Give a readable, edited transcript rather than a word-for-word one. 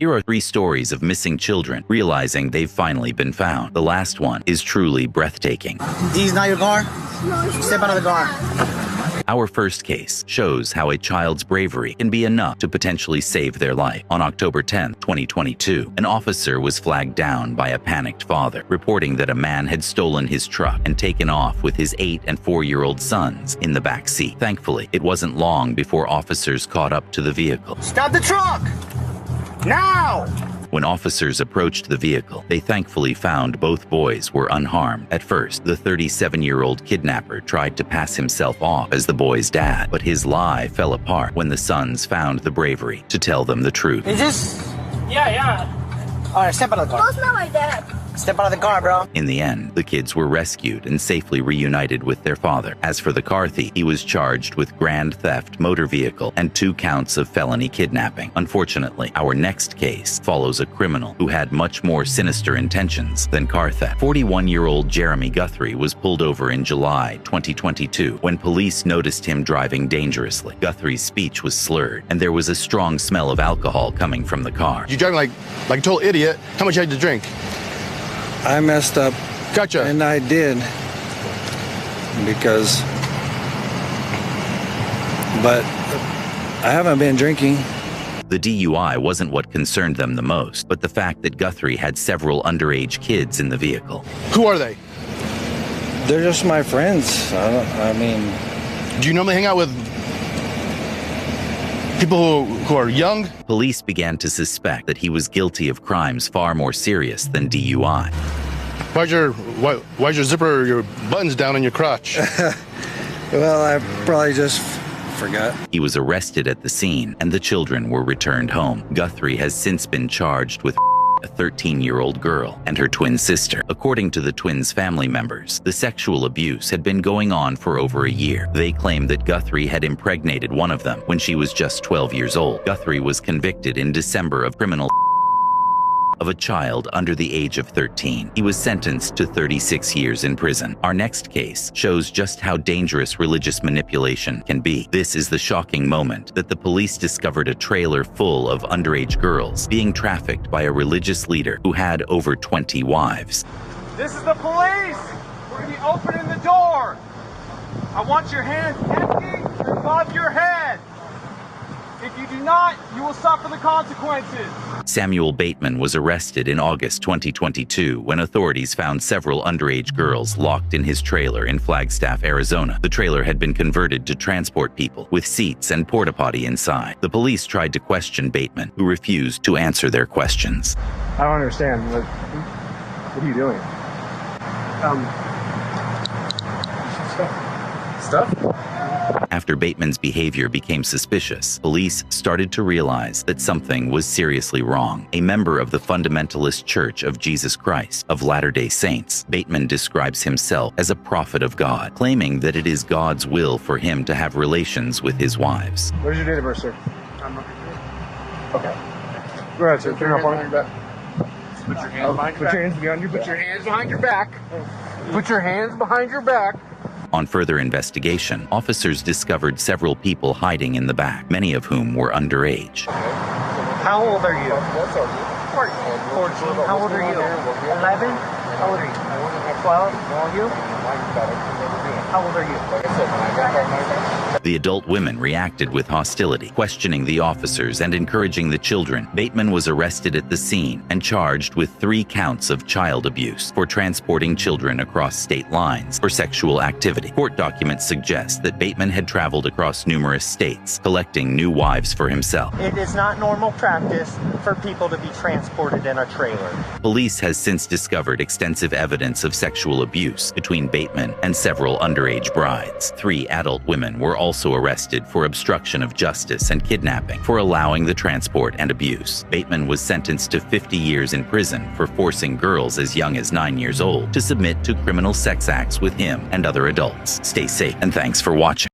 Here are 3 stories of missing children realizing they've finally been found. The last one is truly breathtaking. These not your car? No, Step out of the car. Our first case shows how a child's bravery can be enough to potentially save their life. On October 10, 2022, an officer was flagged down by a panicked father, reporting that a man had stolen his truck and taken off with his 8- and 4-year-old sons in the back seat. Thankfully, it wasn't long before officers caught up to the vehicle. Stop the truck! Now! When officers approached the vehicle, they thankfully found both boys were unharmed. At first, the 37-year-old kidnapper tried to pass himself off as the boys' dad, but his lie fell apart when the sons found the bravery to tell them the truth. Is this? Yeah. All right, step out of the No, car. it's not my dad. Step out of the car, bro. In the end, the kids were rescued and safely reunited with their father. As for the car thief, he was charged with grand theft, motor vehicle, and 2 counts of felony kidnapping. Unfortunately, our next case follows a criminal who had much more sinister intentions than car theft. 41-year-old Jeremy Guthrie was pulled over in July 2022 when police noticed him driving dangerously. Guthrie's speech was slurred, and there was a strong smell of alcohol coming from the car. You driving like a total idiot. How much you had to drink? I messed up. Gotcha. And I did. But I haven't been drinking. The DUI wasn't what concerned them the most, but the fact that Guthrie had several underage kids in the vehicle. Who are they? They're just my friends. Do you normally hang out with people who are young? Police began to suspect that he was guilty of crimes far more serious than DUI. Why's your zipper, your buttons down in your crotch? Well, I probably just forgot. He was arrested at the scene, and the children were returned home. Guthrie has since been charged with a 13-year-old girl and her twin sister. According to the twins' family members, the sexual abuse had been going on for over a year. They claimed that Guthrie had impregnated one of them when she was just 12 years old. Guthrie was convicted in December of criminal of a child under the age of 13. He was sentenced to 36 years in prison. Our next case shows just how dangerous religious manipulation can be. This is the shocking moment that the police discovered a trailer full of underage girls being trafficked by a religious leader who had over 20 wives. This is the police! We're gonna be opening the door! I want your hands empty and above your head! If you do not, you will suffer the consequences! Samuel Bateman was arrested in August 2022 when authorities found several underage girls locked in his trailer in Flagstaff, Arizona. The trailer had been converted to transport people with seats and porta potty inside. The police tried to question Bateman, who refused to answer their questions. I don't understand. What are you doing? Stuff? After Bateman's behavior became suspicious, police started to realize that something was seriously wrong. A member of the Fundamentalist Church of Jesus Christ of Latter-day Saints, Bateman describes himself as a prophet of God, claiming that it is God's will for him to have relations with his wives. What is your date of birth, sir? Okay. Go ahead, sir. Turn your back. Put your hands behind your back. Put your hands behind your back. Put your hands behind your back. On further investigation, officers discovered several people hiding in the back, many of whom were underage. How old are you? 14. How old are you? 11? How old are you? 12? You? How old are you? The adult women reacted with hostility, questioning the officers and encouraging the children. Bateman was arrested at the scene and charged with 3 counts of child abuse for transporting children across state lines for sexual activity. Court documents suggest that Bateman had traveled across numerous states, collecting new wives for himself. It is not normal practice for people to be transported in a trailer. Police has since discovered extensive evidence of sexual abuse between Bateman and several underage brides. 3 adult women were also arrested for obstruction of justice and kidnapping for allowing the transport and abuse. Bateman was sentenced to 50 years in prison for forcing girls as young as 9 years old to submit to criminal sex acts with him and other adults. Stay safe, and thanks for watching.